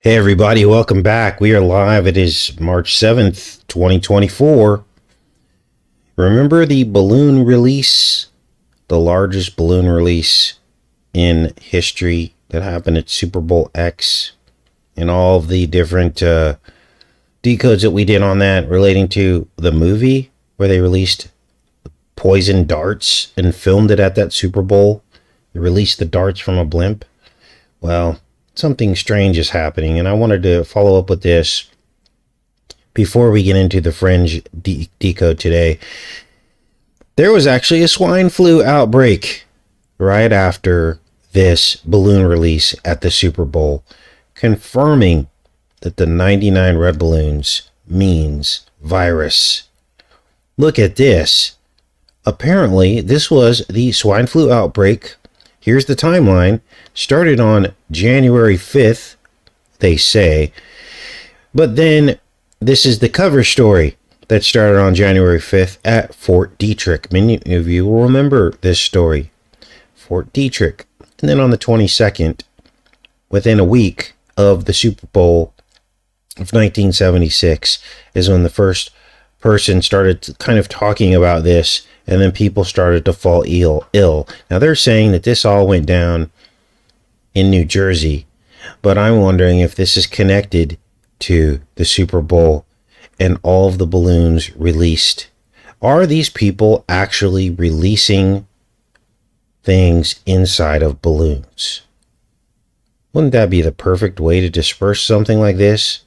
Hey everybody, welcome back. We are live. It is March 7th, 2024. Remember the balloon release, the largest balloon release in history that happened at Super Bowl X, and all of the different decodes that we did on that relating to the movie where they released poison darts and filmed it at that Super Bowl? They released the darts from a blimp. Well, something strange is happening, and I wanted to follow up with this before we get into the Fringe decode today. There was actually a swine flu outbreak right after this balloon release at the Super Bowl, confirming that the 99 red balloons means virus. Look at this. Apparently, this was the swine flu outbreak. Here's the timeline. Started on January 5th, they say. But then this is the cover story that started on January 5th at Fort Detrick. Many of you will remember this story. Fort Detrick. And then on the 22nd, within a week of the Super Bowl of 1976, is when the first person started kind of talking about this, and then people started to fall ill. Now they're saying that this all went down in New Jersey, but I'm wondering if this is connected to the Super Bowl and all of the balloons released. Are these people actually releasing things inside of balloons? Wouldn't that be the perfect way to disperse something like this?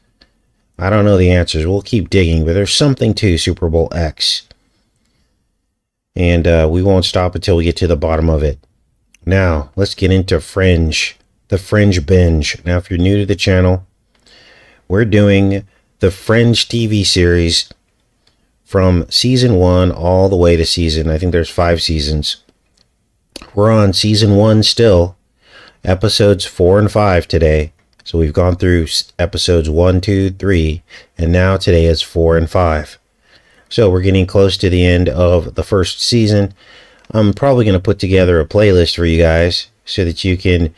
I don't know the answers. We'll keep digging, but there's something to Super Bowl X. And we won't stop until we get to the bottom of it. Now, let's get into Fringe, the Fringe binge. Now, if you're new to the channel, we're doing the Fringe TV series from season 1 all the way to I think there's 5 seasons. We're on season 1 still, episodes 4 and 5 today. So we've gone through episodes 1, 2, 3, and now today is 4 and 5. So we're getting close to the end of the first season. I'm probably going to put together a playlist for you guys so that you can,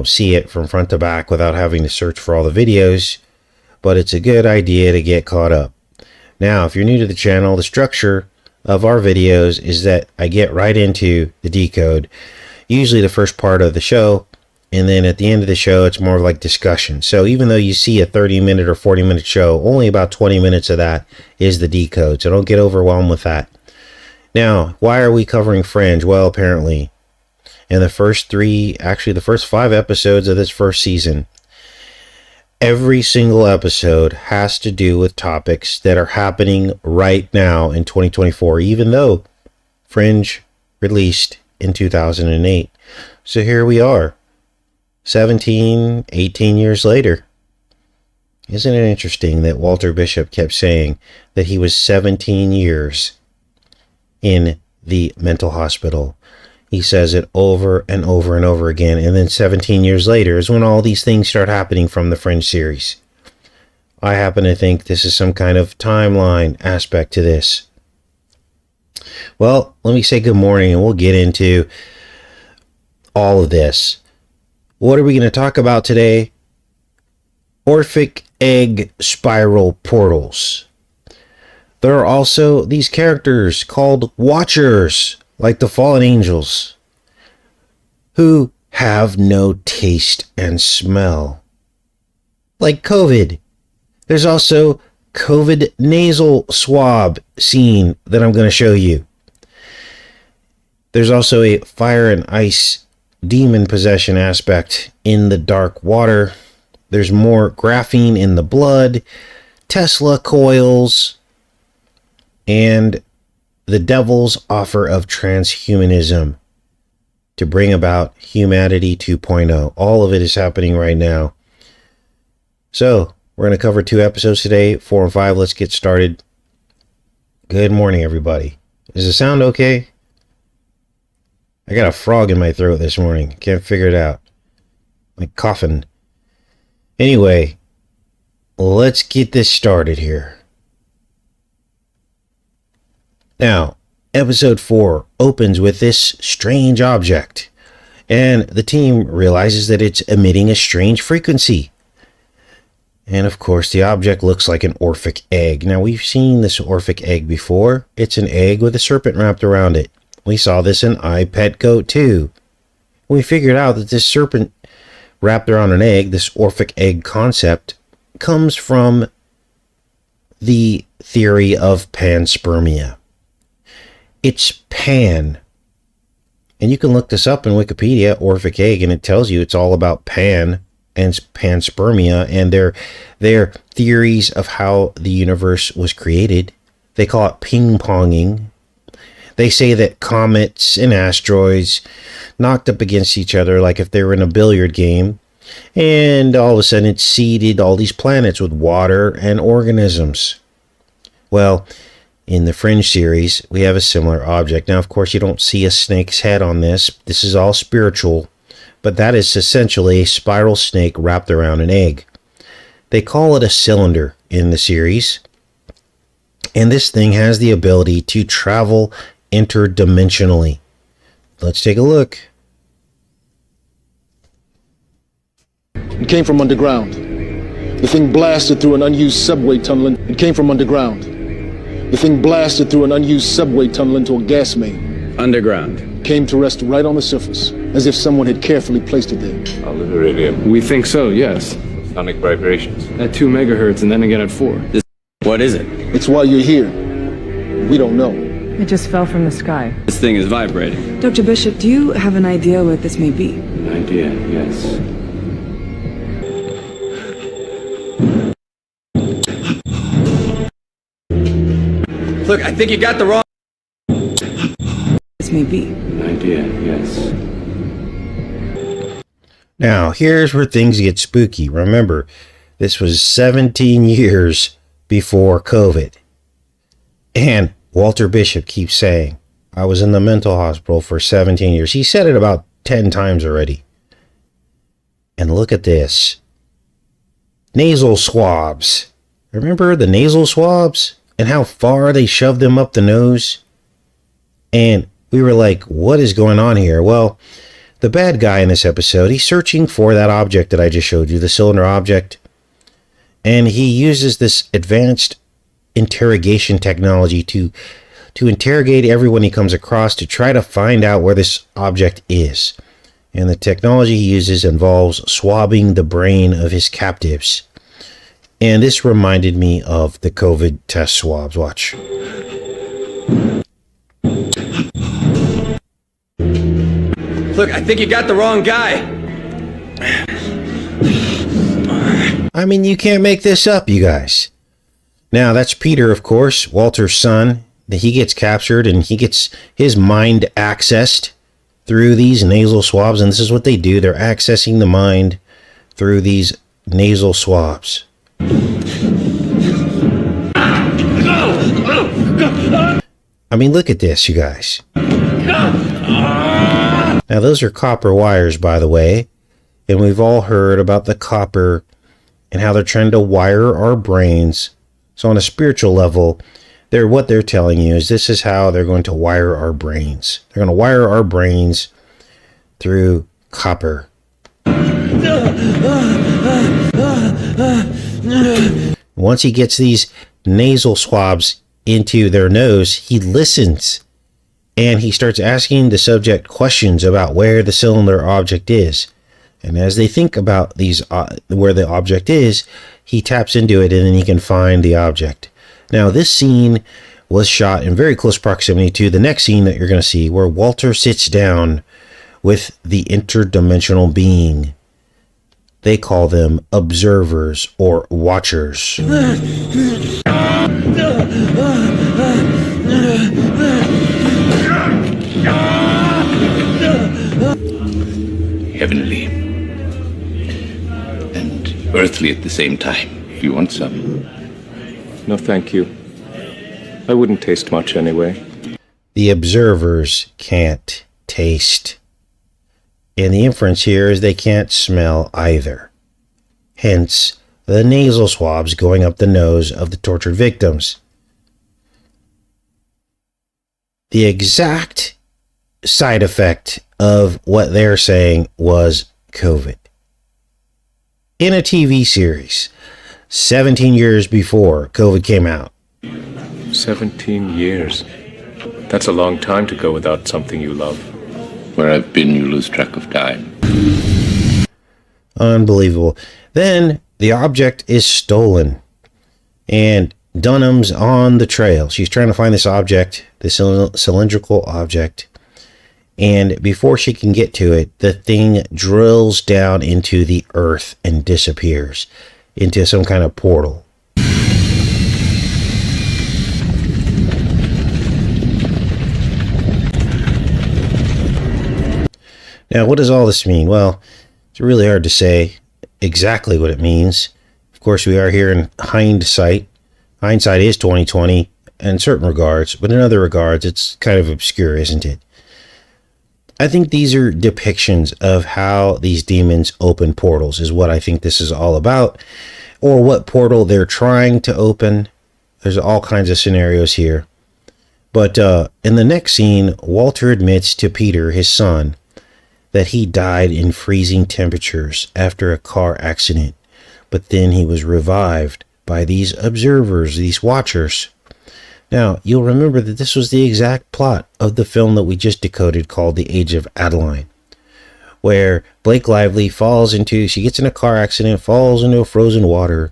see it from front to back without having to search for all the videos. But it's a good idea to get caught up. Now, if you're new to the channel, the structure of our videos is that I get right into the decode, usually the first part of the show. And then at the end of the show, it's more like discussion. So even though you see a 30-minute or 40-minute show, only about 20 minutes of that is the decode. So don't get overwhelmed with that. Now, why are we covering Fringe? Well, apparently, in the first 5 episodes of this first season, every single episode has to do with topics that are happening right now in 2024, even though Fringe released in 2008. So here we are. 17, 18 years later. Isn't it interesting that Walter Bishop kept saying that he was 17 years in the mental hospital? He says it over and over and over again. And then 17 years later is when all these things start happening from the Fringe series. I happen to think this is some kind of timeline aspect to this. Well, let me say good morning and we'll get into all of this. What are we going to talk about today? Orphic egg spiral portals. There are also these characters called Watchers, like the fallen angels, who have no taste and smell, like COVID. There's also COVID nasal swab scene that I'm going to show you. There's also a fire and ice demon possession aspect in the dark water. There's more graphene in the blood, Tesla coils, and the devil's offer of transhumanism to bring about humanity 2.0. All of it is happening right now. So we're going to cover 2 episodes today, 4 and 5. Let's get started. Good morning, everybody. Does it sound okay? I got a frog in my throat this morning. Can't figure it out. Like coughing. Anyway, let's get this started here. Now, episode 4 opens with this strange object, and the team realizes that it's emitting a strange frequency. And of course, the object looks like an Orphic egg. Now, we've seen this Orphic egg before. It's an egg with a serpent wrapped around it. We saw this in I, Pet, Goat too. We figured out that this serpent wrapped around an egg, this Orphic egg concept, comes from the theory of panspermia. It's pan. And you can look this up in Wikipedia, Orphic egg, and it tells you it's all about pan and panspermia and their theories of how the universe was created. They call it ping-ponging. They say that comets and asteroids knocked up against each other like if they were in a billiard game, and all of a sudden it seeded all these planets with water and organisms. Well, in the Fringe series, we have a similar object. Now, of course, you don't see a snake's head on this. This is all spiritual, but that is essentially a spiral snake wrapped around an egg. They call it a cylinder in the series, and this thing has the ability to travel interdimensionally. Let's take a look. It came from underground. The thing blasted through an unused subway tunnel. It came from underground. The thing blasted through an unused subway tunnel into a gas main. Underground. Came to rest right on the surface, as if someone had carefully placed it there. Iridium. We think so, yes. Sonic vibrations. At 2 megahertz and then again at 4. What is it? It's why you're here. We don't know. It just fell from the sky. This thing is vibrating. Dr. Bishop, do you have an idea what this may be? An idea, yes. Look, I think you got the wrong... This may be. An idea, yes. Now, here's where things get spooky. Remember, this was 17 years before COVID. And Walter Bishop keeps saying, I was in the mental hospital for 17 years. He said it about 10 times already. And look at this. Nasal swabs. Remember the nasal swabs? And how far they shoved them up the nose? And we were like, what is going on here? Well, the bad guy in this episode, he's searching for that object that I just showed you, the cylinder object. And he uses this advanced interrogation technology to interrogate everyone he comes across to try to find out where this object is. And the technology he uses involves swabbing the brain of his captives. And this reminded me of the COVID test swabs. Watch. Look, I think you got the wrong guy. I mean, you can't make this up, you guys. Now, that's Peter, of course, Walter's son. He gets captured and he gets his mind accessed through these nasal swabs. And this is what they do. They're accessing the mind through these nasal swabs. I mean, look at this, you guys. Now, those are copper wires, by the way. And we've all heard about the copper and how they're trying to wire our brains. So on a spiritual level, what they're telling you is this is how they're going to wire our brains. They're going to wire our brains through copper. Once he gets these nasal swabs into their nose, he listens and he starts asking the subject questions about where the cylinder object is. And as they think about these where the object is, he taps into it and then he can find the object. Now, this scene was shot in very close proximity to the next scene that you're going to see, where Walter sits down with the interdimensional being. They call them observers or watchers. Heavenly and earthly at the same time. Do you want some? No, thank you. I wouldn't taste much anyway. The observers can't taste. And the inference here is they can't smell either. Hence, the nasal swabs going up the nose of the tortured victims. The exact side effect of what they're saying was COVID. In a TV series, 17 years before COVID came out. 17 years. That's a long time to go without something you love. Where I've been, you lose track of time. Unbelievable. Then the object is stolen, and Dunham's on the trail. She's trying to find this object, this cylindrical object, and before she can get to it, the thing drills down into the earth and disappears into some kind of portal. Now, what does all this mean? Well, it's really hard to say exactly what it means. Of course, we are here in hindsight. Hindsight is 2020 in certain regards, but in other regards, it's kind of obscure, isn't it? I think these are depictions of how these demons open portals, is what I think this is all about, or what portal they're trying to open. There's all kinds of scenarios here. But in the next scene, Walter admits to Peter, his son, that he died in freezing temperatures after a car accident, but then he was revived by these observers, these watchers. Now, you'll remember that this was the exact plot of the film that we just decoded called The Age of Adeline, where Blake Lively she gets in a car accident, falls into frozen water,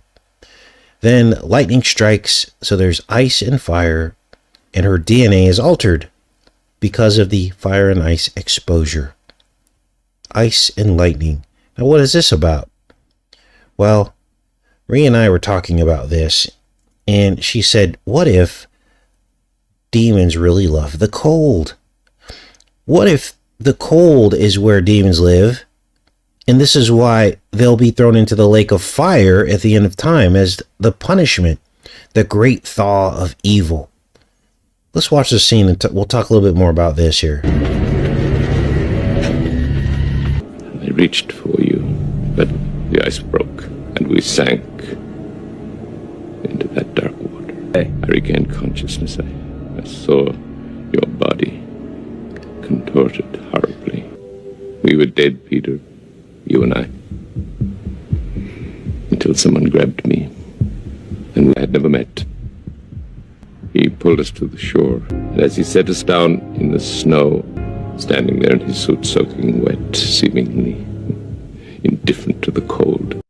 then lightning strikes, so there's ice and fire, and her DNA is altered because of the fire and ice exposure. Ice and lightning. Now, what is this about? Well, Rhea and I were talking about this, and she said, what if demons really love the cold? What if the cold is where demons live, and this is why they'll be thrown into the lake of fire at the end of time as the punishment, the great thaw of evil? Let's watch the scene, and we'll talk a little bit more about this here. I reached for you, but the ice broke, and we sank into that dark water. I regained consciousness. I saw your body contorted horribly. We were dead, Peter, you and I, until someone grabbed me, and we had never met. He pulled us to the shore, and as he set us down in the snow, standing there in his suit soaking wet, seemingly indifferent to the cold.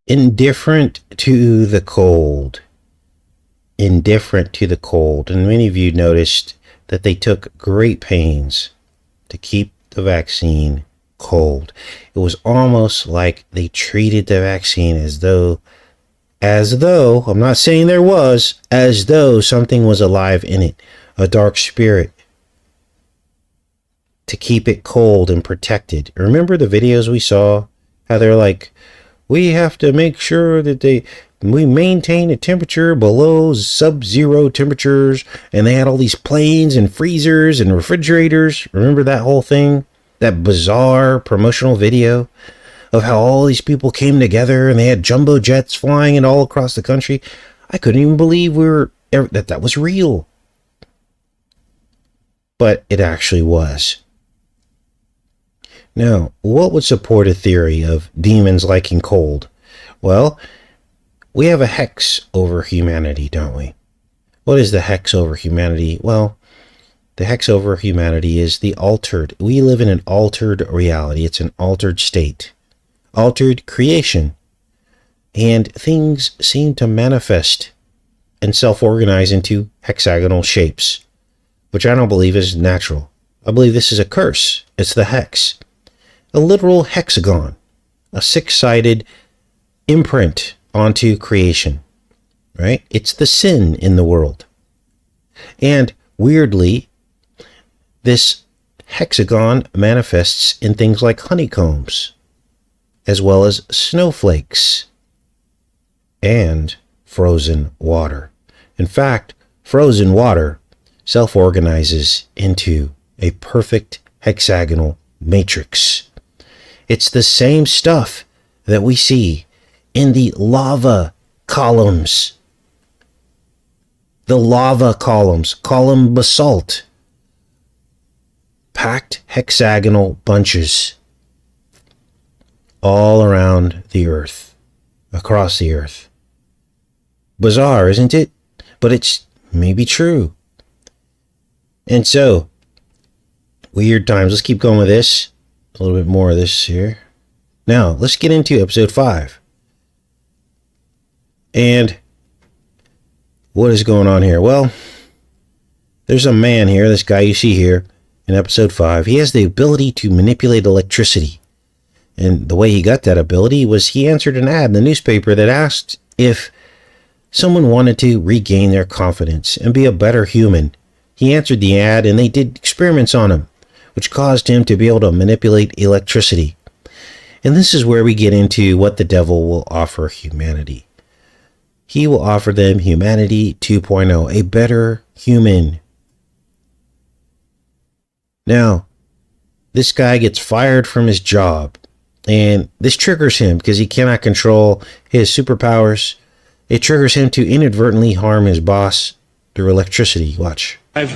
Indifferent to the cold. Indifferent to the cold. And many of you noticed that they took great pains to keep the vaccine cold. It was almost like they treated the vaccine as though, I'm not saying there was, as though something was alive in it, a dark spirit, to keep it cold and protected. Remember the videos we saw? How they're like, we have to make sure that we maintain a temperature below sub-zero temperatures, and they had all these planes and freezers and refrigerators. Remember that whole thing? That bizarre promotional video of how all these people came together and they had jumbo jets flying it all across the country. I couldn't even believe that was real. But it actually was. Now, what would support a theory of demons liking cold? Well, we have a hex over humanity, don't we? What is the hex over humanity? Well, the hex over humanity is the altered. We live in an altered reality. It's an altered state. Altered creation. And things seem to manifest and self-organize into hexagonal shapes, which I don't believe is natural. I believe this is a curse. It's the hex. A literal hexagon. A six-sided imprint onto creation. Right? It's the sin in the world. And weirdly, this hexagon manifests in things like honeycombs, as well as snowflakes and frozen water. In fact, frozen water self-organizes into a perfect hexagonal matrix. It's the same stuff that we see in the lava columns. The lava columns, column basalt, packed hexagonal bunches all around the earth. across the earth. Bizarre, isn't it? But it's maybe true. And so, weird times. Let's keep going with this. A little bit more of this here. Now, let's get into episode 5. And what is going on here? Well, there's a man here, this guy you see here in episode 5. He has the ability to manipulate electricity. And the way he got that ability was he answered an ad in the newspaper that asked if someone wanted to regain their confidence and be a better human. He answered the ad and they did experiments on him, which caused him to be able to manipulate electricity. And this is where we get into what the devil will offer humanity. He will offer them humanity 2.0, a better human. Now, this guy gets fired from his job, and this triggers him because he cannot control his superpowers. It triggers him to inadvertently harm his boss through electricity. Watch. I've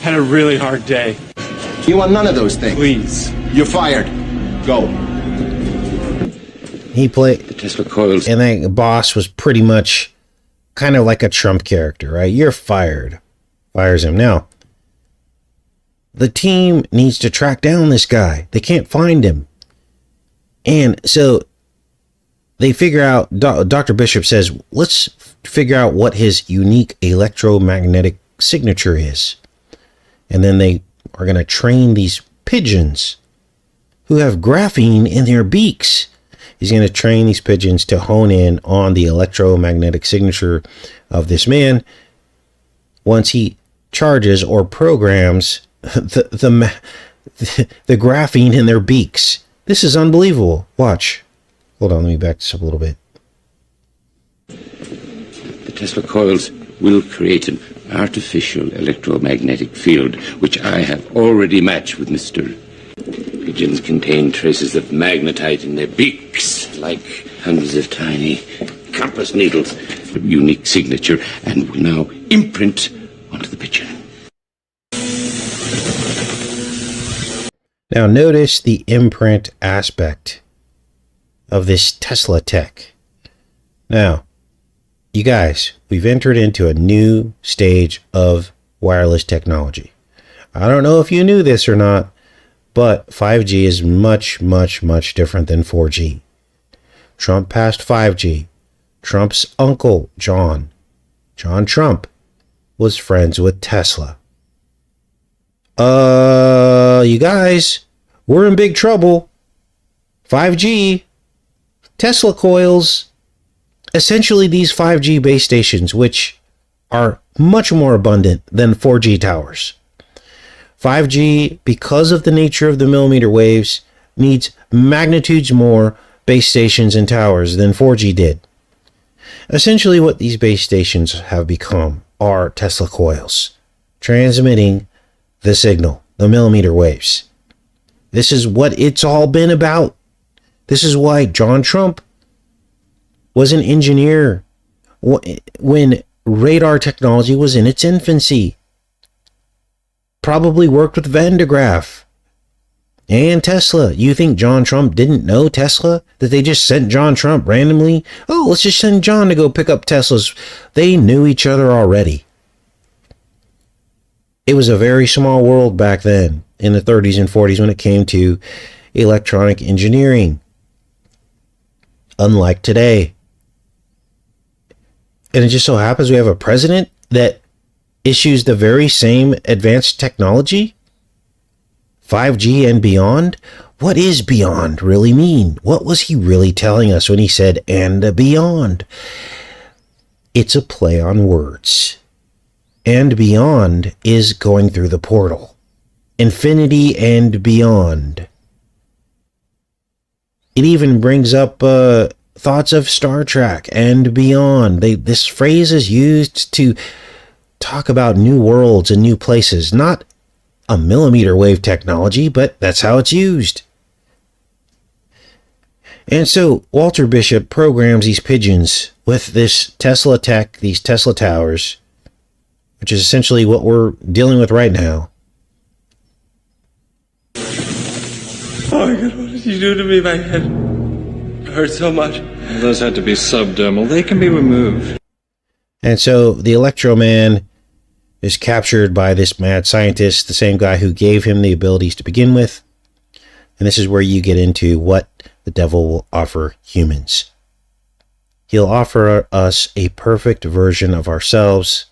had a really hard day. You want none of those things. Please. You're fired. Go. He played, The Tesla coils. and the boss was pretty much kind of like a Trump character, right? You're fired. Fires him. Now, the team needs to track down this guy. They can't find him. And so they figure out, Dr. Bishop says, let's figure out what his unique electromagnetic signature is. And then they are going to train these pigeons who have graphene in their beaks. He's going to train these pigeons to hone in on the electromagnetic signature of this man. Once he charges or programs the graphene in their beaks. This is unbelievable. Watch. Hold on, let me back this up a little bit. The Tesla coils will create an artificial electromagnetic field, which I have already matched with Mr. Pigeons contain traces of magnetite in their beaks, like hundreds of tiny compass needles. A unique signature, and will now imprint onto the pigeon. Now notice the imprint aspect of this Tesla tech. Now, you guys, we've entered into a new stage of wireless technology. I don't know if you knew this or not, but 5G is much, much, much different than 4G. Trump passed 5G. Trump's uncle, John Trump, was friends with Tesla. You guys, we're in big trouble. 5G, Tesla coils, essentially these 5G base stations, which are much more abundant than 4G towers. 5G, because of the nature of the millimeter waves, needs magnitudes more base stations and towers than 4G did. Essentially, what these base stations have become are Tesla coils, transmitting the signal, the millimeter waves. This is what it's all been about. This is why John Trump was an engineer when radar technology was in its infancy. Probably worked with Van de Graaff and Tesla. You think John Trump didn't know Tesla? That they just sent John Trump randomly? Oh, let's just send John to go pick up Teslas. They knew each other already. It was a very small world back then in the 30s and 40s when it came to electronic engineering. Unlike today. And it just so happens we have a president that issues the very same advanced technology, 5G and beyond. What is beyond really mean? What was he really telling us when he said and beyond? It's a play on words. And beyond is going through the portal. Infinity and beyond. It even brings up thoughts of Star Trek and beyond. This phrase is used to talk about new worlds and new places, not a millimeter wave technology, but that's how it's used. And so Walter Bishop programs these pigeons with this Tesla tech, these Tesla towers, which is essentially what we're dealing with right now. Oh my God, what did you do to me? My head hurts so much. Those had to be subdermal. They can be removed. And so the Electro Man is captured by this mad scientist, the same guy who gave him the abilities to begin with. And this is where you get into what the devil will offer humans. He'll offer us a perfect version of ourselves,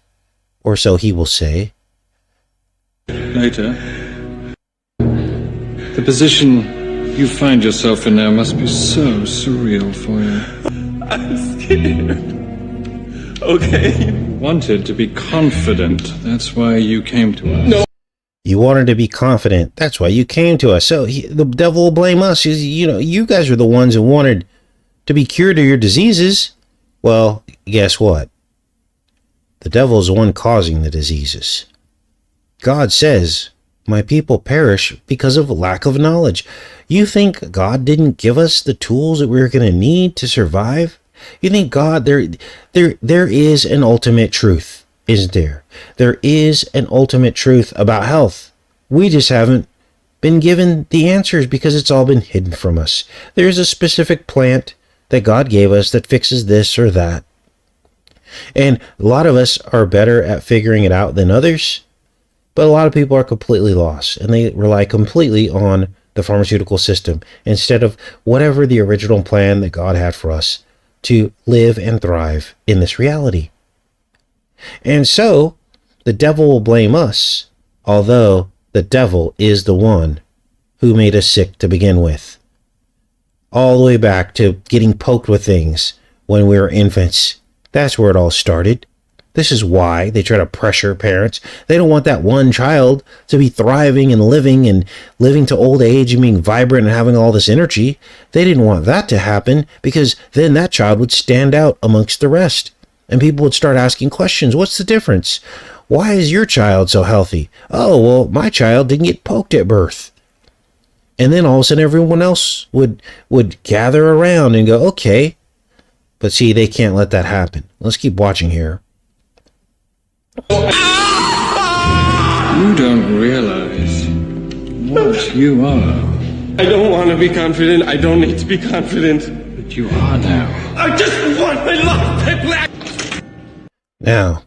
or so he will say. Later. The position you find yourself in now must be so surreal for you. I'm scared. Okay. You wanted to be confident. That's why you came to us. No. You wanted to be confident. That's why you came to us. So the devil will blame us. You guys are the ones who wanted to be cured of your diseases. Well, guess what? The devil is the one causing the diseases. God says, my people perish because of lack of knowledge. You think God didn't give us the tools that we were going to need to survive? You think God, there is an ultimate truth, isn't there? There is an ultimate truth about health. We just haven't been given the answers because it's all been hidden from us. There's a specific plant that God gave us that fixes this or that. And a lot of us are better at figuring it out than others, but a lot of people are completely lost, and they rely completely on the pharmaceutical system instead of whatever the original plan that God had for us to live and thrive in this reality. And so the devil will blame us, although the devil is the one who made us sick to begin with. All the way back to getting poked with things when we were infants. That's where it all started. This is why they try to pressure parents. They don't want that one child to be thriving and living to old age and being vibrant and having all this energy. They didn't want that to happen because then that child would stand out amongst the rest. And people would start asking questions. What's the difference? Why is your child so healthy? Oh, well, my child didn't get poked at birth. And then all of a sudden everyone else would gather around and go, okay. But see, they can't let that happen. Let's keep watching here. You don't realize what you are. I don't want to be confident. I don't need to be confident. But you are now. I just want my life back. Now,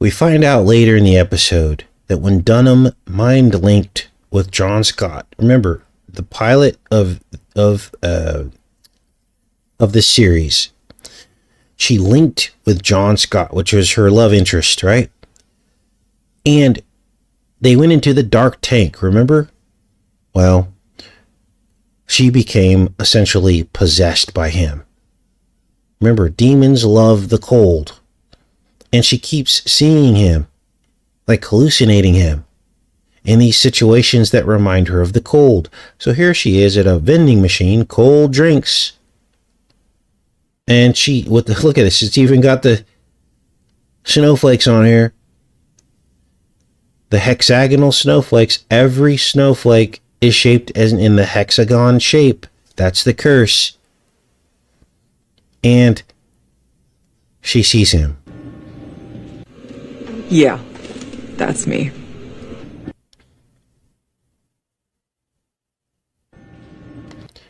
we find out later in the episode that when Dunham mind-linked with John Scott, remember, the pilot of this series, she linked with John Scott, which was her love interest, right? And they went into the dark tank, remember? Well, she became essentially possessed by him. Remember, demons love the cold. And she keeps seeing him, like hallucinating him, in these situations that remind her of the cold. So here she is at a vending machine, cold drinks. And look at this, it's even got the snowflakes on here. The hexagonal snowflakes. Every snowflake is shaped as in the hexagon shape. That's the curse. And she sees him. Yeah, that's me.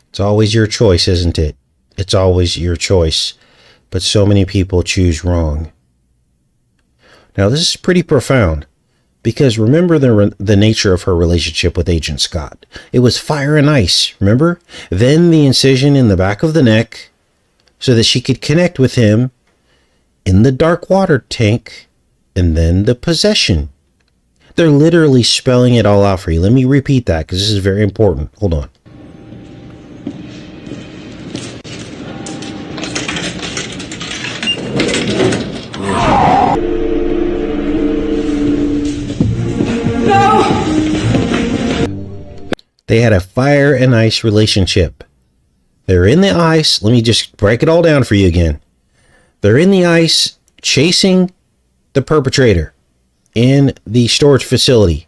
It's always your choice, isn't it? It's always your choice. But so many people choose wrong. Now, this is pretty profound. Because remember the nature of her relationship with Agent Scott. It was fire and ice, remember? Then the incision in the back of the neck so that she could connect with him in the dark water tank, and then the possession. They're literally spelling it all out for you. Let me repeat that because this is very important. Hold on. They had a fire and ice relationship. They're in the ice. Let me just break it all down for you again. They're in the ice chasing the perpetrator in the storage facility.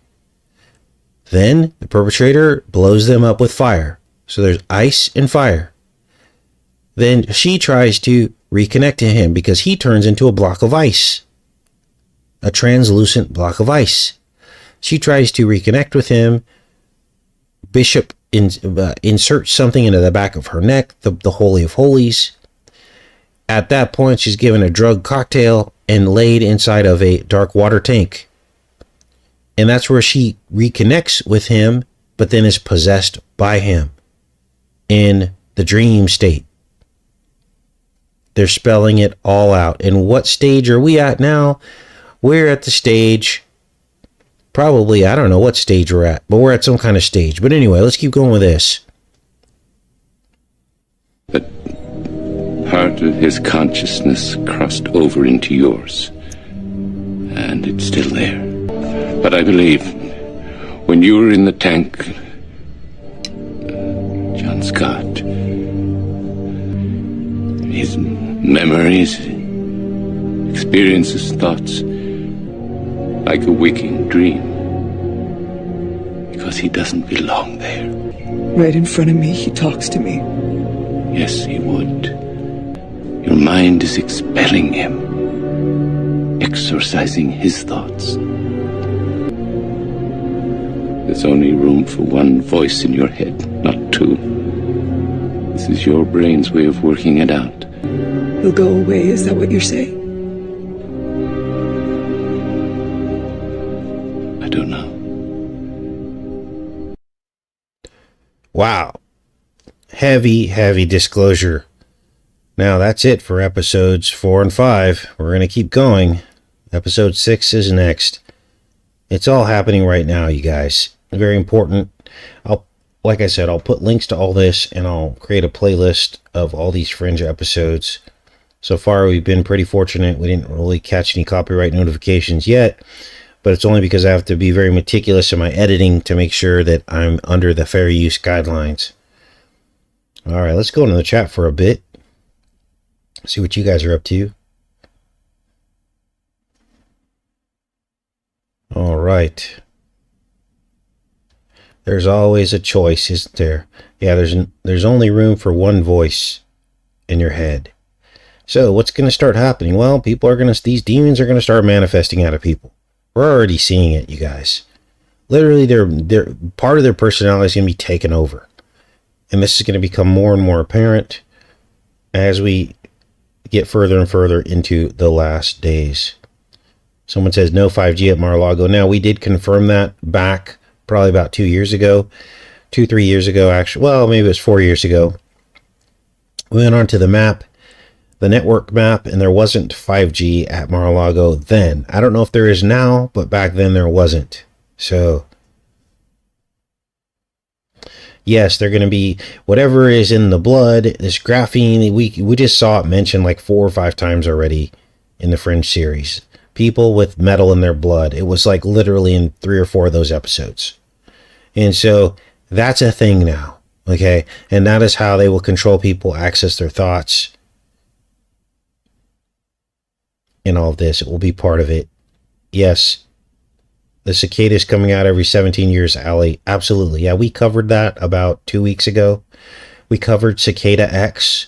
Then the perpetrator blows them up with fire. So there's ice and fire. Then she tries to reconnect to him because he turns into a block of ice. A translucent block of ice. She tries to reconnect with him. Bishop inserts something into the back of her neck, the Holy of Holies. At that point, she's given a drug cocktail and laid inside of a dark water tank. And that's where she reconnects with him, but then is possessed by him in the dream state. They're spelling it all out. And what stage are we at now? We're at the stage, probably, I don't know what stage we're at, but we're at some kind of stage. But anyway, let's keep going with this. But part of his consciousness crossed over into yours, and it's still there. But I believe when you were in the tank, John Scott, his memories, experiences, thoughts, like a waking dream, because he doesn't belong there. Right in front of me, he talks to me. Yes, he would. Your mind is expelling him, exorcising his thoughts. There's only room for one voice in your head, not two. This is your brain's way of working it out. He'll go away, is that what you're saying? I don't know. Wow. Heavy disclosure. Now that's it for episodes 4 and 5. We're going to keep going. Episode 6 is next. It's all happening right now, you guys. Very important. Like I said, I'll put links to all this, and I'll create a playlist of all these Fringe episodes. So far, we've been pretty fortunate. We didn't really catch any copyright notifications yet, but it's only because I have to be very meticulous in my editing to make sure that I'm under the fair use guidelines. All right, let's go into the chat for a bit. See what you guys are up to. All right. There's always a choice, isn't there? Yeah, there's only room for one voice in your head. So what's going to start happening? Well, these demons are going to start manifesting out of people. We're already seeing it, you guys. Literally, they're part of their personality is going to be taken over. And this is going to become more and more apparent as we get further and further into the last days. Someone says no 5G at Mar-a-Lago. Now, we did confirm that back probably about 2 years ago. 3 years ago, actually. Well, maybe it was 4 years ago. We went onto the map, the network map, and there wasn't 5G at Mar-a-Lago then. I don't know if there is now, but back then there wasn't. So, yes, they're going to be whatever is in the blood, this graphene. We just saw it mentioned like 4 or 5 times already in the Fringe series. People with metal in their blood. It was like literally in 3 or 4 of those episodes. And so that's a thing now. Okay. And that is how they will control people, access their thoughts, and all of this. It will be part of it. Yes. The cicada is coming out every 17 years, Allie. Absolutely. Yeah, we covered that about 2 weeks ago. We covered Cicada X.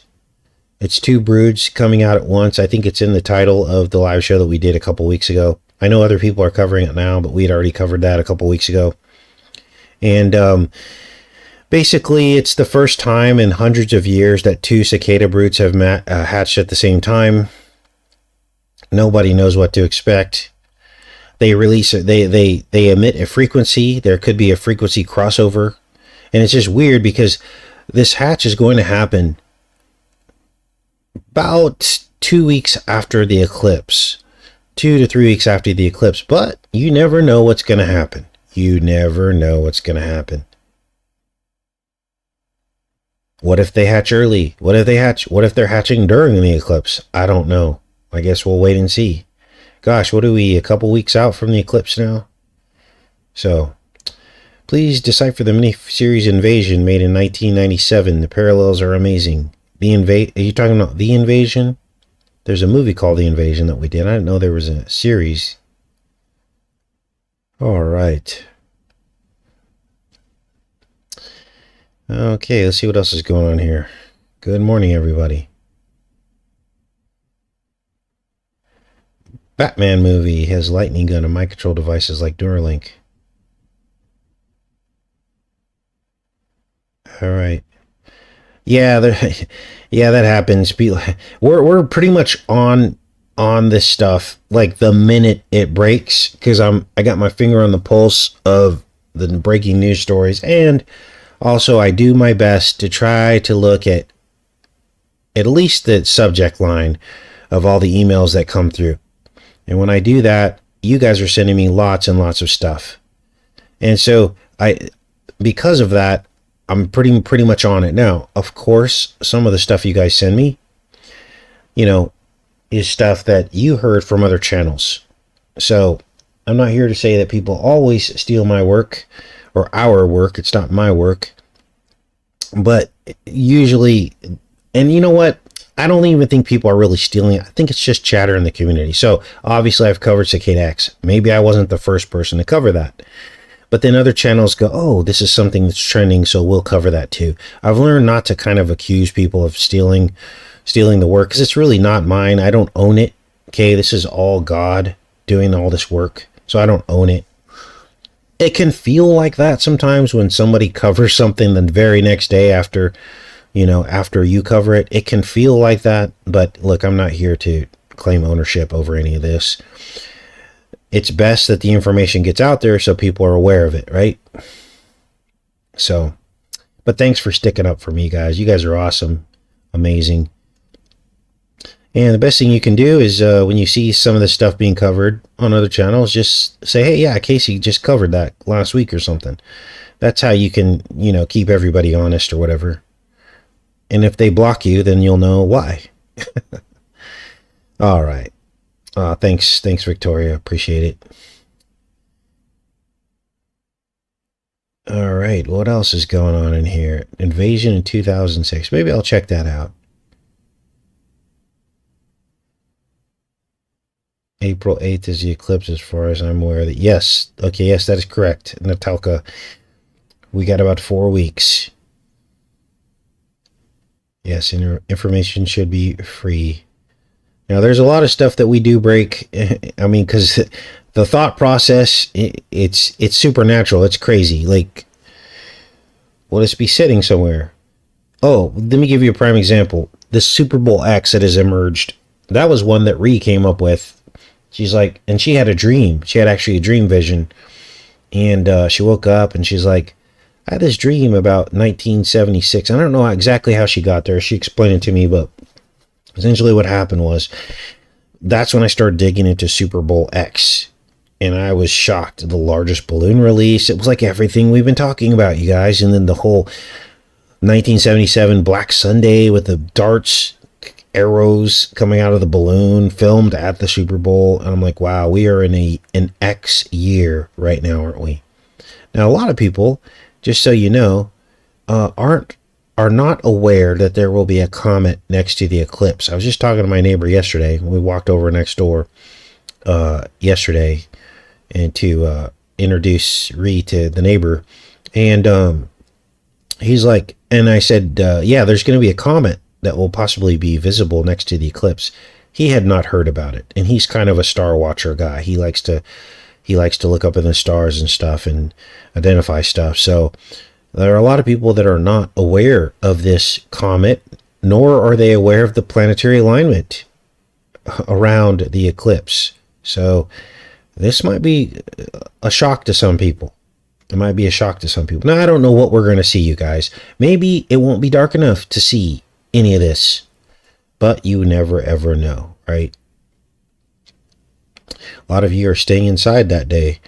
It's 2 broods coming out at once. I think it's in the title of the live show that we did a couple weeks ago. I know other people are covering it now, but we had already covered that a couple weeks ago. And basically, it's the first time in hundreds of years that 2 cicada broods have hatched at the same time. Nobody knows what to expect. They release it. They emit a frequency. There could be a frequency crossover, and it's just weird because this hatch is going to happen about 2 weeks after the eclipse, 2 to 3 weeks after the eclipse. But you never know what's going to happen. You never know what's going to happen. What if they hatch early? What if they're hatching during the eclipse? I don't know. I guess we'll wait and see. Gosh, what are we, a couple weeks out from the eclipse now? So, please decipher the miniseries Invasion made in 1997. The parallels are amazing. Are you talking about The Invasion? There's a movie called The Invasion that we did. I didn't know there was a series. All right. Okay, let's see what else is going on here. Good morning, everybody. Batman movie has lightning gun and mind control devices like Neuralink. All right. Yeah, yeah, that happens. We're pretty much on this stuff like the minute it breaks, because I got my finger on the pulse of the breaking news stories, and also I do my best to try to look at least the subject line of all the emails that come through. And when I do that, you guys are sending me lots and lots of stuff. And so because of that, I'm pretty much on it now. Of course, some of the stuff you guys send me, is stuff that you heard from other channels. So I'm not here to say that people always steal my work or our work. It's not my work. But usually, and you know what? I don't even think people are really stealing it. I think it's just chatter in the community. So obviously I've covered Cicada X. Maybe I wasn't the first person to cover that. But then other channels go, oh, this is something that's trending, so we'll cover that too. I've learned not to kind of accuse people of stealing the work, because it's really not mine. I don't own it. Okay, this is all God doing all this work, so I don't own it. It can feel like that sometimes when somebody covers something the very next day after you cover it. It can feel like that, but look, I'm not here to claim ownership over any of this. It's best that the information gets out there so people are aware of it, right? So, but thanks for sticking up for me, guys. You guys are awesome, amazing. And the best thing you can do is when you see some of this stuff being covered on other channels, just say, hey, yeah, Casey just covered that last week or something. That's how you can, keep everybody honest or whatever. And if they block you, then you'll know why. All right. Thanks, Victoria. Appreciate it. All right. What else is going on in here? Invasion in 2006. Maybe I'll check that out. April 8th is the eclipse, as far as I'm aware. Yes. Okay. Yes, that is correct. Natalka. We got about 4 weeks. Yes. Information should be free. Now, there's a lot of stuff that we do break. I mean, because the thought process, it's supernatural. It's crazy. Like, will this be sitting somewhere? Oh, let me give you a prime example. The Super Bowl X that has emerged. That was one that Ree came up with. She's like, and she had a dream. She had actually a dream vision. And she woke up and she's like, I had this dream about 1976. I don't know exactly how she got there. She explained it to me, but essentially what happened was, that's when I started digging into Super Bowl X, and I was shocked. The largest balloon release. It was like everything we've been talking about, you guys. And then the whole 1977 Black Sunday with the darts, arrows coming out of the balloon, filmed at the Super Bowl. And I'm like, wow, we are in an X year right now, aren't we? Now, a lot of people, just so you know, are not aware that there will be a comet next to the eclipse. I was just talking to my neighbor yesterday. We walked over next door yesterday and to introduce Ree to the neighbor. And he's like, and I said, yeah, there's going to be a comet that will possibly be visible next to the eclipse. He had not heard about it. And he's kind of a star watcher guy. He likes to look up in the stars and stuff and identify stuff. So there are a lot of people that are not aware of this comet, nor are they aware of the planetary alignment around the eclipse. So this might be a shock to some people. It might be a shock to some people. Now, I don't know what we're going to see, you guys. Maybe it won't be dark enough to see any of this, but you never, ever know, right? A lot of you are staying inside that day.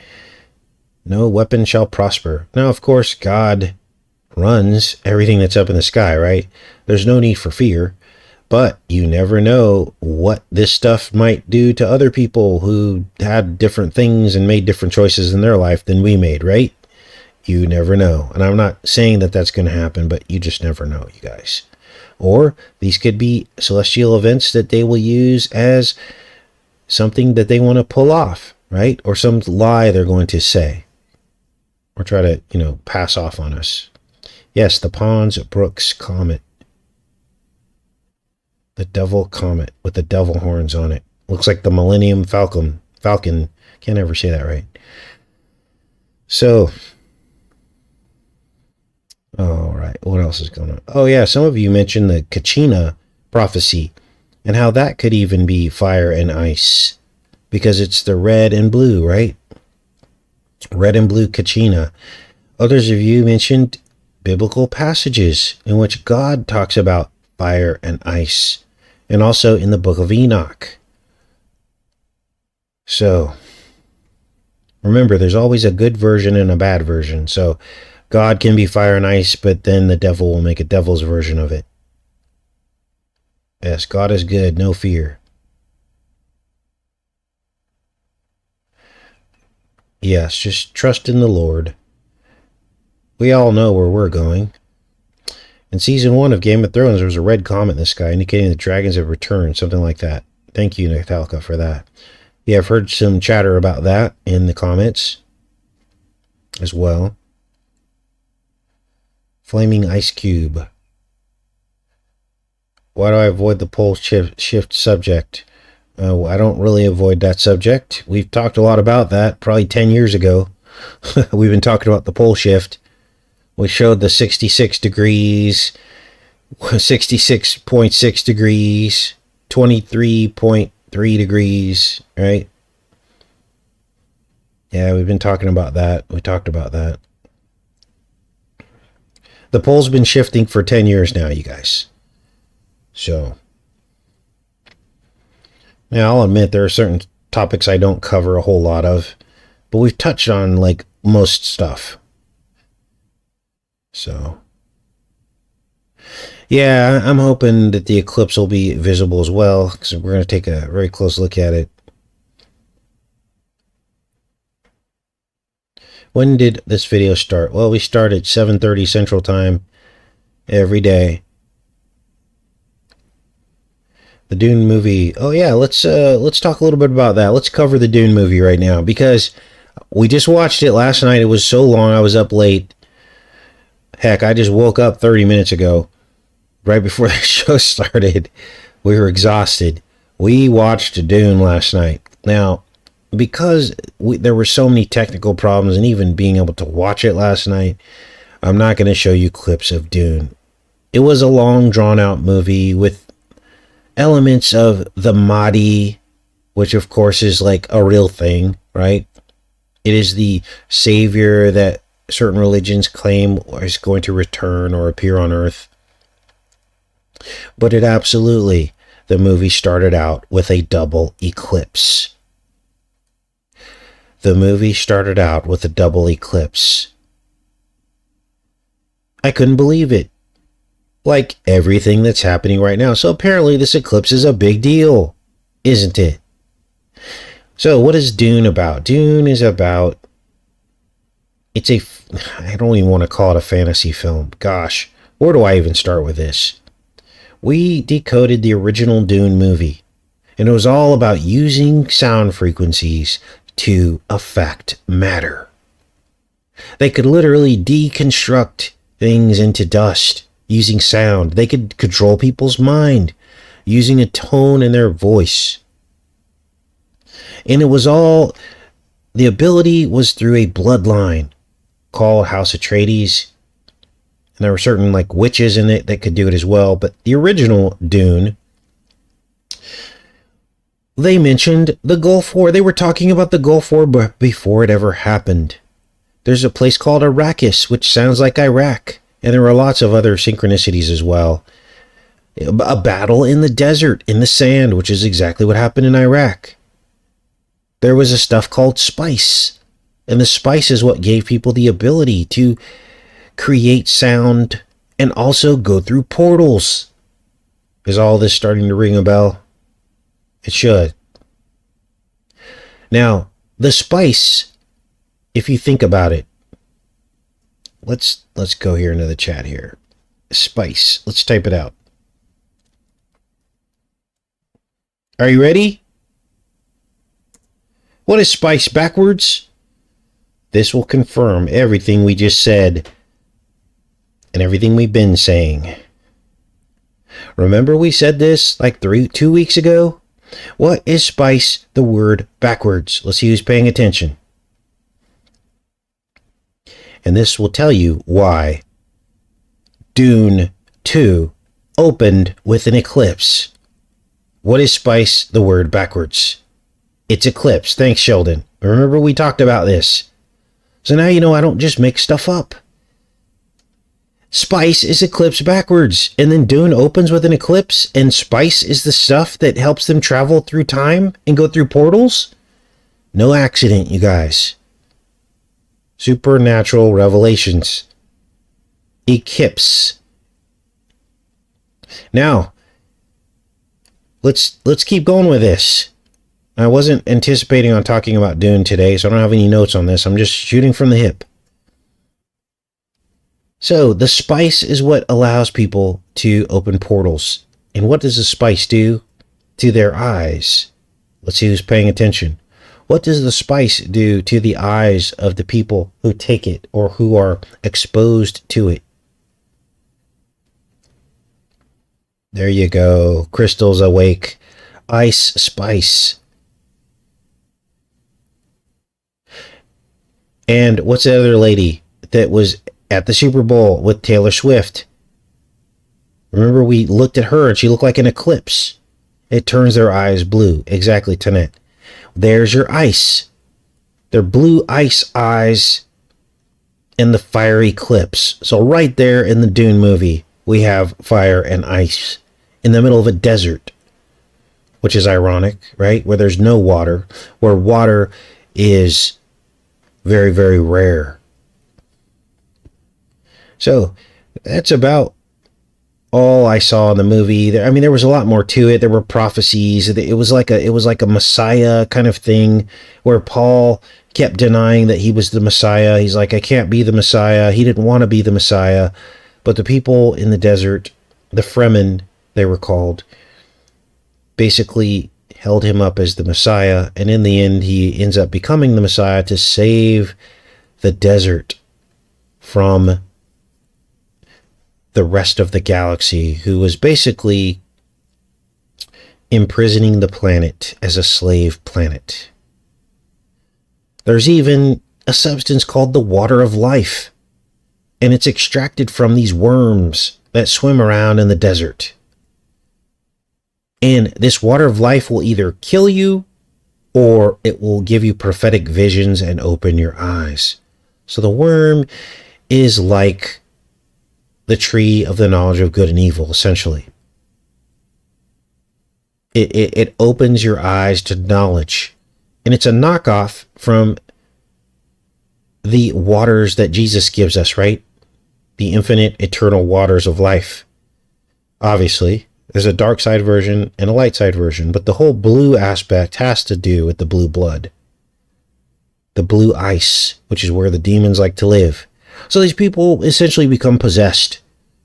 No weapon shall prosper. Now, of course, God runs everything that's up in the sky, right? There's no need for fear, but you never know what this stuff might do to other people who had different things and made different choices in their life than we made, right? You never know. And I'm not saying that that's going to happen, but you just never know, you guys. Or these could be celestial events that they will use as something that they want to pull off, right? Or some lie they're going to say or try to, pass off on us. Yes, the Pons Brooks Comet. The Devil Comet with the devil horns on it. Looks like the Millennium Falcon. Can't ever say that right. So, all right. What else is going on? Oh yeah, some of you mentioned the Cicada prophecy and how that could even be fire and ice because it's the red and blue, right? Red and blue Cicada. Others of you mentioned biblical passages in which God talks about fire and ice, and also in the book of Enoch. So remember, there's always a good version and a bad version. So God can be fire and ice, but then the devil will make a devil's version of it. Yes, God is good, no fear. Yes, just trust in the Lord. We all know where we're going. In season 1 of Game of Thrones, there was a red comet in the sky indicating the dragons have returned, something like that. Thank you, Natalka, for that. Yeah, I've heard some chatter about that in the comments as well. Flaming ice cube. Why do I avoid the pole shift subject? I don't really avoid that subject. We've talked a lot about that probably 10 years ago. We've been talking about the pole shift. We showed the 66 degrees, 66.6 degrees, 23.3 degrees, right? Yeah, we've been talking about that. We talked about that. The pole's been shifting for 10 years now, you guys. So, now I'll admit there are certain topics I don't cover a whole lot of, but we've touched on like most stuff. So, yeah, I'm hoping that the eclipse will be visible as well, because we're going to take a very close look at it. When did this video start? Well, we start at 7:30 Central Time every day. The Dune movie. Oh yeah, let's talk a little bit about that. Let's cover the Dune movie right now, because we just watched it last night. It was so long, I was up late. Heck, I just woke up 30 minutes ago, right before the show started. We were exhausted. We watched Dune last night. Now, because there were so many technical problems, and even being able to watch it last night, I'm not going to show you clips of Dune. It was a long, drawn-out movie with elements of the Mahdi, which of course is like a real thing, right? It is the savior that certain religions claim is going to return or appear on Earth. But it absolutely, the movie started out with a double eclipse. The movie started out with a double eclipse. I couldn't believe it. Like everything that's happening right now. So apparently this eclipse is a big deal, isn't it? So what is Dune about? Dune is about, I don't even want to call it a fantasy film. Gosh, where do I even start with this? We decoded the original Dune movie, and it was all about using sound frequencies to affect matter. They could literally deconstruct things into dust using sound. They could control people's mind using a tone in their voice. And it was all, the ability was through a bloodline called House Atreides. And there were certain like witches in it that could do it as well. But the original Dune, they mentioned the Gulf War. They were talking about the Gulf War before it ever happened. There's a place called Arrakis, which sounds like Iraq. And there were lots of other synchronicities as well. A battle in the desert, in the sand, which is exactly what happened in Iraq. There was a stuff called spice. And the spice is what gave people the ability to create sound and also go through portals. Is all this starting to ring a bell? It should. Now, the spice, if you think about it, let's go here into the chat here. Spice. Let's type it out. Are you ready? What is spice backwards? This will confirm everything we just said and everything we've been saying. Remember we said this like 2 weeks ago? What is spice, the word backwards? Let's see who's paying attention. And this will tell you why Dune 2 opened with an eclipse. What is spice? The word backwards. It's eclipse. Thanks, Sheldon. Remember we talked about this. So now you know I don't just make stuff up. Spice is eclipse backwards. And then Dune opens with an eclipse, and spice is the stuff that helps them travel through time and go through portals? No accident, you guys. Supernatural revelations. Eclipse. Now, let's keep going with this. I wasn't anticipating on talking about Dune today, so I don't have any notes on this. I'm just shooting from the hip. So, the spice is what allows people to open portals. And what does the spice do to their eyes? Let's see who's paying attention. What does the spice do to the eyes of the people who take it or who are exposed to it? There you go. Crystals awake. Ice spice. And what's the other lady that was at the Super Bowl with Taylor Swift? Remember we looked at her and she looked like an eclipse. It turns their eyes blue. Exactly, Tanette. There's your ice. They're blue ice eyes in the fiery eclipse. So right there in the Dune movie, we have fire and ice in the middle of a desert, which is ironic, right? Where there's no water, where water is very, very rare. So that's about all I saw in the movie. I mean, there was a lot more to it. There were prophecies. It was like a Messiah kind of thing, where Paul kept denying that he was the Messiah. He's like, I can't be the Messiah. He didn't want to be the Messiah. But the people in the desert, the Fremen, they were called, basically held him up as the Messiah. And in the end, he ends up becoming the Messiah to save the desert from the rest of the galaxy, who was basically imprisoning the planet as a slave planet. There's even a substance called the water of life, and it's extracted from these worms that swim around in the desert. And this water of life will either kill you or it will give you prophetic visions and open your eyes. So the worm is like the tree of the knowledge of good and evil, essentially. It opens your eyes to knowledge. And it's a knockoff from the waters that Jesus gives us, right? The infinite, eternal waters of life. Obviously, there's a dark side version and a light side version, but the whole blue aspect has to do with the blue blood. The blue ice, which is where the demons like to live. So these people essentially become possessed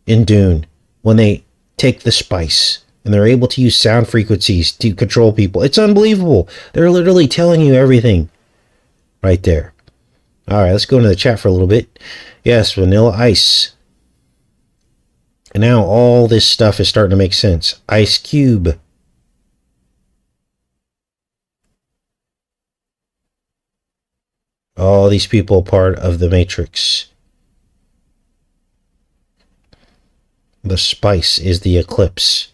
in Dune when they take the spice, and they're able to use sound frequencies to control people. It's unbelievable. They're literally telling you everything right there. All right, let's go into the chat for a little bit. Yes, vanilla ice. And now all this stuff is starting to make sense. Ice cube. All these people part of the Matrix. The spice is the eclipse.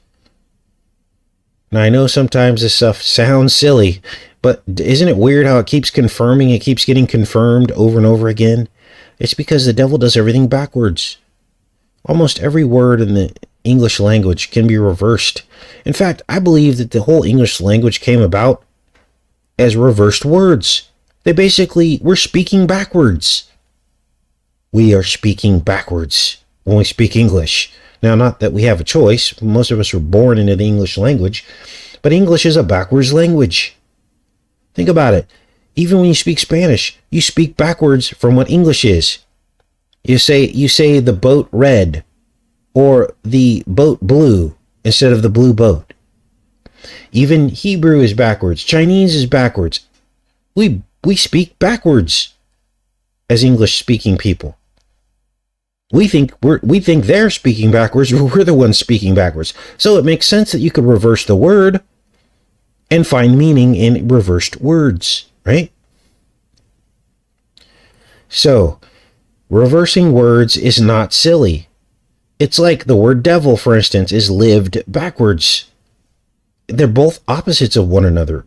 Now, I know sometimes this stuff sounds silly, but isn't it weird how it keeps confirming? It keeps getting confirmed over and over again. It's because the devil does everything backwards. Almost every word in the English language can be reversed. In fact, I believe that the whole English language came about as reversed words. They basically were speaking backwards. We are speaking backwards when we speak English. Now, not that we have a choice. Most of us were born into the English language, but English is a backwards language. Think about it. Even when you speak Spanish, you speak backwards from what English is. You say the boat red or the boat blue instead of the blue boat. Even Hebrew is backwards. Chinese is backwards. We speak backwards as English speaking people. We think they're speaking backwards. We're the ones speaking backwards. So it makes sense that you could reverse the word and find meaning in reversed words, right? So reversing words is not silly. It's like the word devil, for instance, is lived backwards. They're both opposites of one another.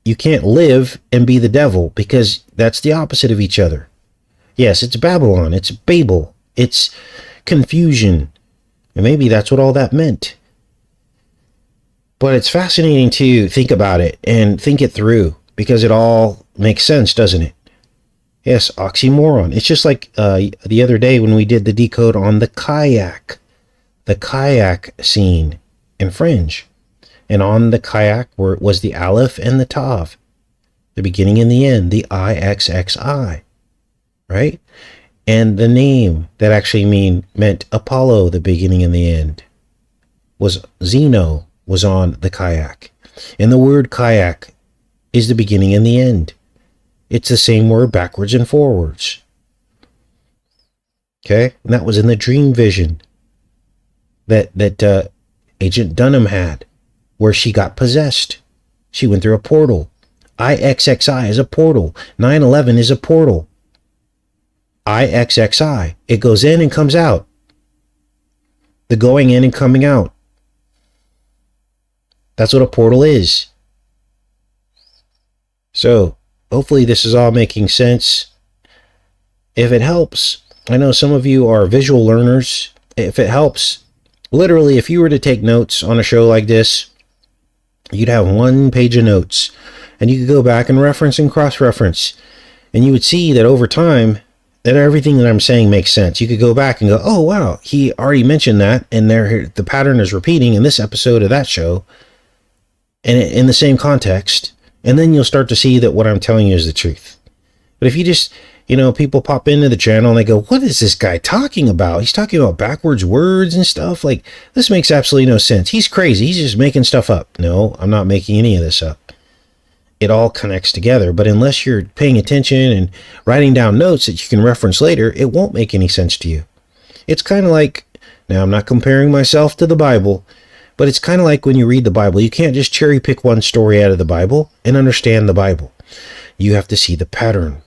You can't live and be the devil because that's the opposite of each other. Yes, it's Babylon, it's Babel, it's confusion. And maybe that's what all that meant. But it's fascinating to think about it and think it through because it all makes sense, doesn't it? Yes, oxymoron. It's just like the other day when we did the decode on the kayak scene in Fringe. And on the kayak was the Aleph and the Tav, the beginning and the end, the IXXI, right? And the name that actually meant Apollo, the beginning and the end, was Zeno, was on the kayak. And the word kayak is the beginning and the end. It's the same word backwards and forwards. Okay? And that was in the dream vision that Agent Dunham had, where she got possessed. She went through a portal. IXXI is a portal. 9/11 is a portal. IXXI. It goes in and comes out. The going in and coming out. That's what a portal is. So, hopefully this is all making sense. If it helps, I know some of you are visual learners. If it helps, literally, if you were to take notes on a show like this, you'd have 1 page of notes. And you could go back and reference and cross-reference. And you would see that over time, that everything that I'm saying makes sense. You could go back and go, oh, wow, he already mentioned that. And the pattern is repeating in this episode of that show. And in the same context. And then you'll start to see that what I'm telling you is the truth. But if you just, people pop into the channel and they go, what is this guy talking about? He's talking about backwards words and stuff. Like, this makes absolutely no sense. He's crazy. He's just making stuff up. No, I'm not making any of this up. It all connects together. But unless you're paying attention and writing down notes that you can reference later, it won't make any sense to you. It's kind of like, now I'm not comparing myself to the Bible, but it's kind of like when you read the Bible. You can't just cherry pick one story out of the Bible and understand the Bible. You have to see the pattern.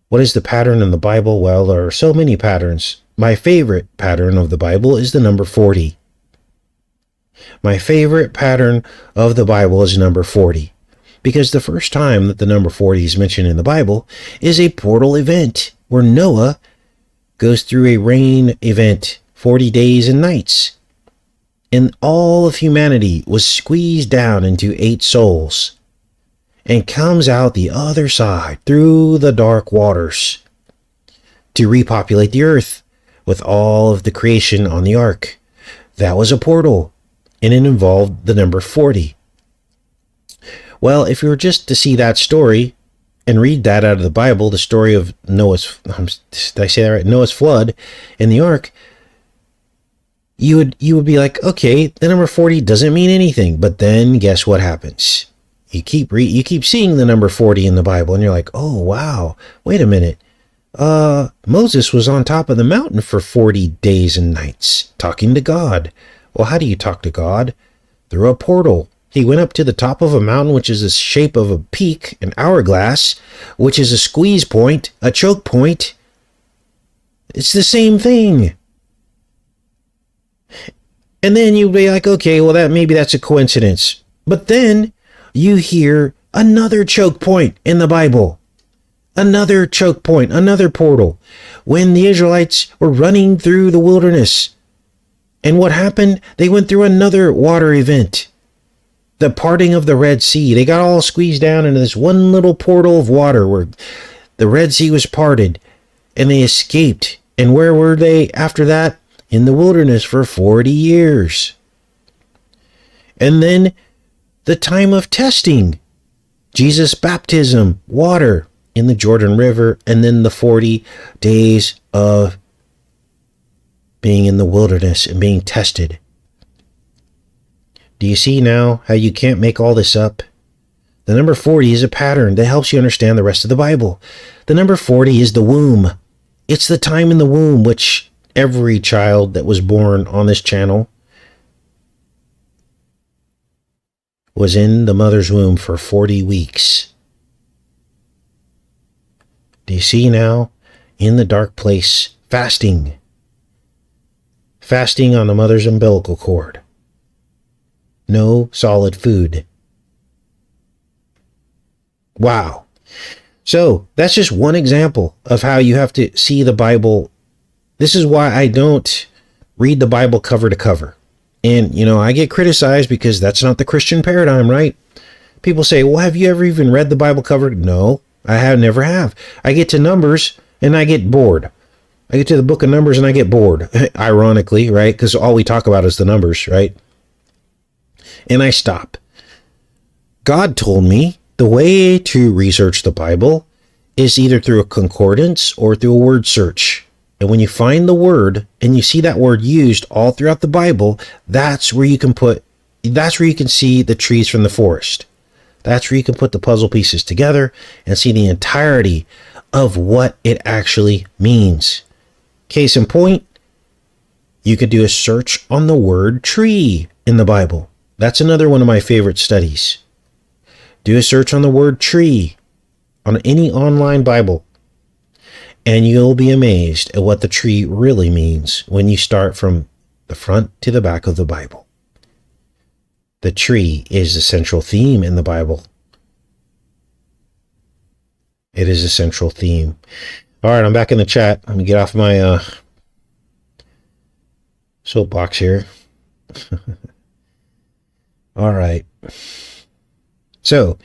What is the pattern in the Bible? Well, there are so many patterns. My favorite pattern of the Bible is the number 40. My favorite pattern of the Bible is number 40. Because the first time that the number 40 is mentioned in the Bible is a portal event where Noah goes through a rain event, 40 days and nights. And all of humanity was squeezed down into 8 souls and comes out the other side through the dark waters to repopulate the earth with all of the creation on the ark. That was a portal, and it involved the number 40. Well, if you were just to see that story and read that out of the Bible, the story of Noah's, did I say that right? Noah's flood and the ark, you would be like, okay, the number 40 doesn't mean anything. But then guess what happens? You keep seeing the number 40 in the Bible, and you're like, oh wow, wait a minute. Moses was on top of the mountain for 40 days and nights talking to God. Well, how do you talk to God? Through a portal. He went up to the top of a mountain, which is the shape of a peak, an hourglass, which is a squeeze point, a choke point. It's the same thing. And then you'd be like, okay, well, maybe that's a coincidence. But then you hear another choke point in the Bible. Another choke point, another portal. When the Israelites were running through the wilderness. And what happened? They went through another water event. The parting of the Red Sea. They got all squeezed down into this one little portal of water where the Red Sea was parted. And they escaped. And where were they after that? In the wilderness for 40 years. And then the time of testing. Jesus' baptism, water in the Jordan River, and then the 40 days of being in the wilderness and being tested. Do you see now how you can't make all this up? The number 40 is a pattern that helps you understand the rest of the Bible. The number 40 is the womb. It's the time in the womb, which every child that was born on this channel was in the mother's womb for 40 weeks. Do you see now? In the dark place, fasting fasting on the mother's umbilical cord. No solid food. Wow. So that's just one example of how you have to see the Bible. This is why I don't read the Bible cover to cover. And, I get criticized because that's not the Christian paradigm, right? People say, well, have you ever even read the Bible cover? No, never have. I get to Numbers and I get bored. I get to the book of Numbers and I get bored, ironically, right? Because all we talk about is the numbers, right? And I stop. God told me the way to research the Bible is either through a concordance or through a word search. And when you find the word and you see that word used all throughout the Bible, that's where you can see the trees from the forest. That's where you can put the puzzle pieces together and see the entirety of what it actually means. Case in point, you could do a search on the word tree in the Bible. That's another one of my favorite studies. Do a search on the word tree on any online Bible, and you'll be amazed at what the tree really means when you start from the front to the back of the Bible. The tree is the central theme in the Bible. It is a central theme. All right, I'm back in the chat. Let me get off my soapbox here. All right. So,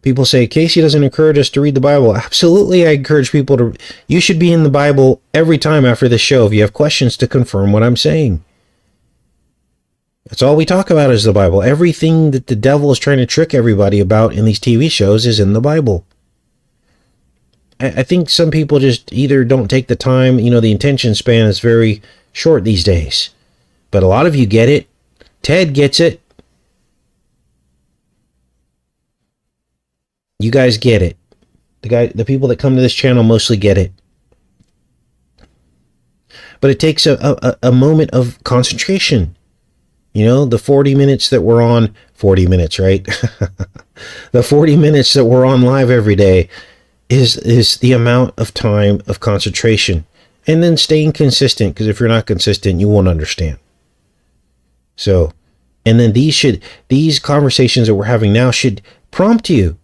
people say, Casey doesn't encourage us to read the Bible. Absolutely, I encourage people to. You should be in the Bible every time after the show if you have questions to confirm what I'm saying. That's all we talk about is the Bible. Everything that the devil is trying to trick everybody about in these TV shows is in the Bible. I think some people just either don't take the time, the attention span is very short these days. But a lot of you get it. Ted gets it. You guys get it. The people that come to this channel mostly get it. But it takes a moment of concentration. The 40 minutes that we're on, 40 minutes, right? The 40 minutes that we're on live every day is the amount of time of concentration. And then staying consistent, because if you're not consistent, you won't understand. So, and then these conversations that we're having now should prompt you.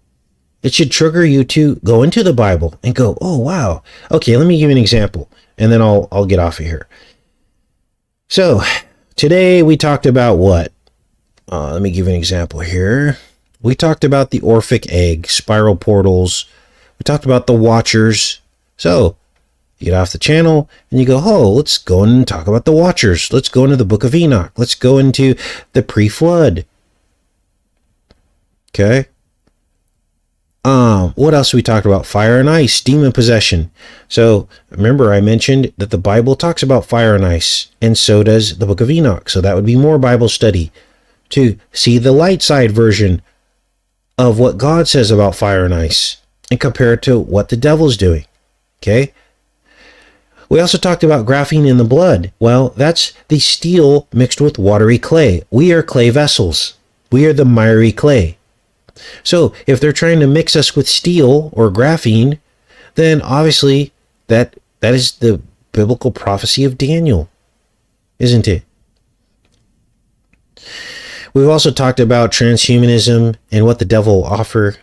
It should trigger you to go into the Bible and go, oh, wow. Okay, let me give you an example, and then I'll get off of here. So, today we talked about what? Let me give you an example here. We talked about the Orphic egg, spiral portals. We talked about the Watchers. So, you get off the channel and you go, oh, let's go and talk about the Watchers. Let's go into the Book of Enoch. Let's go into the pre-flood. Okay. What else we talked about? Fire and ice, demon possession. So remember I mentioned that the Bible talks about fire and ice, and so does the Book of Enoch. So that would be more Bible study to see the light side version of what God says about fire and ice and compare it to what the devil's doing. Okay. We also talked about graphene in the blood. Well, that's the steel mixed with watery clay. We are clay vessels. We are the miry clay. So if they're trying to mix us with steel or graphene, then obviously that is the biblical prophecy of Daniel, isn't it? We've also talked about transhumanism and what the devil will offer.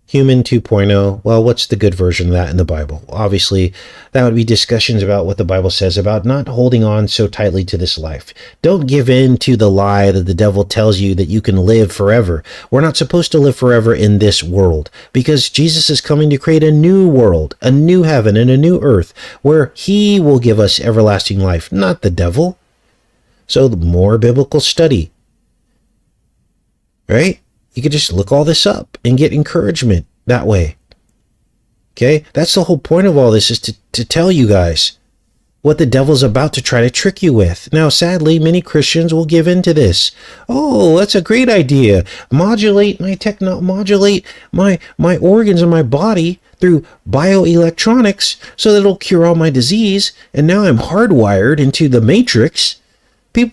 Human 2.0, well, what's the good version of that in the Bible? Obviously, that would be discussions about what the Bible says about not holding on so tightly to this life. Don't give in to the lie that the devil tells you that you can live forever. We're not supposed to live forever in this world because Jesus is coming to create a new world, a new heaven, and a new earth where he will give us everlasting life, not the devil. So the more biblical study, right? You could just look all this up and get encouragement that way. Okay? That's the whole point of all this, is to tell you guys what the devil's about to try to trick you with. Now, sadly, many Christians will give in to this. Oh, that's a great idea. Modulate my organs in my body through bioelectronics so that it'll cure all my disease. And now I'm hardwired into the matrix.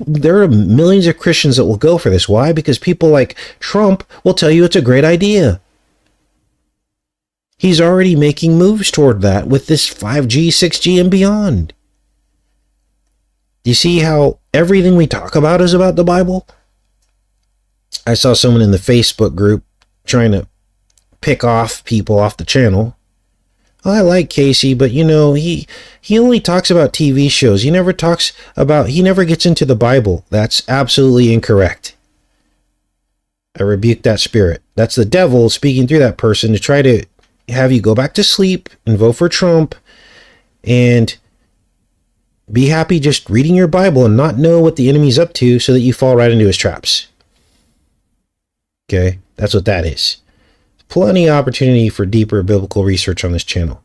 There are millions of Christians that will go for this. Why? Because people like Trump will tell you it's a great idea. He's already making moves toward that with this 5G, 6G, and beyond. Do you see how everything we talk about is about the Bible? I saw someone in the Facebook group trying to pick off people off the channel. I like Casey, but you know, he only talks about TV shows. He never gets into the Bible. That's absolutely incorrect. I rebuke that spirit. That's the devil speaking through that person to try to have you go back to sleep and vote for Trump and be happy just reading your Bible and not know what the enemy's up to so that you fall right into his traps. Okay, that's what that is. Plenty of opportunity for deeper biblical research on this channel.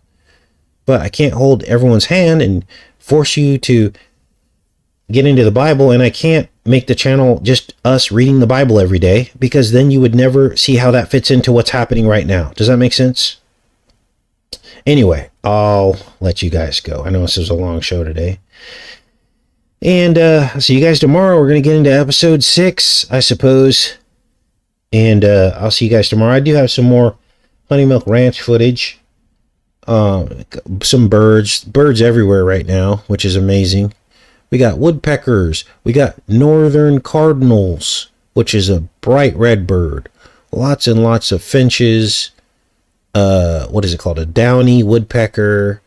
But I can't hold everyone's hand and force you to get into the Bible, and I can't make the channel just us reading the Bible every day, because then you would never see how that fits into what's happening right now. Does that make sense? Anyway, I'll let you guys go. I know this is a long show today. And I'll see you guys tomorrow. We're going to get into episode 6, I suppose. And I'll see you guys tomorrow. I do have some more Honey Milk Ranch footage. Some birds everywhere right now, which is amazing. We got woodpeckers. We got northern cardinals, which is a bright red bird. Lots and lots of finches. What is it called? A downy woodpecker.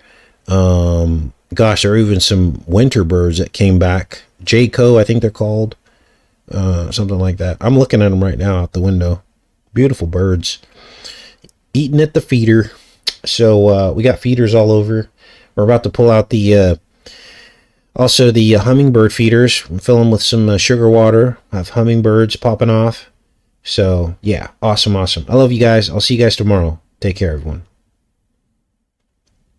Gosh, there are even some winter birds that came back. Jaco, I think they're called. Something like that. I'm looking at them right now out the window. Beautiful birds. Eating at the feeder. So we got feeders all over. We're about to pull out the hummingbird feeders. Fill them with some sugar water. Have hummingbirds popping off. So yeah, awesome. I love you guys. I'll see you guys tomorrow. Take care, everyone.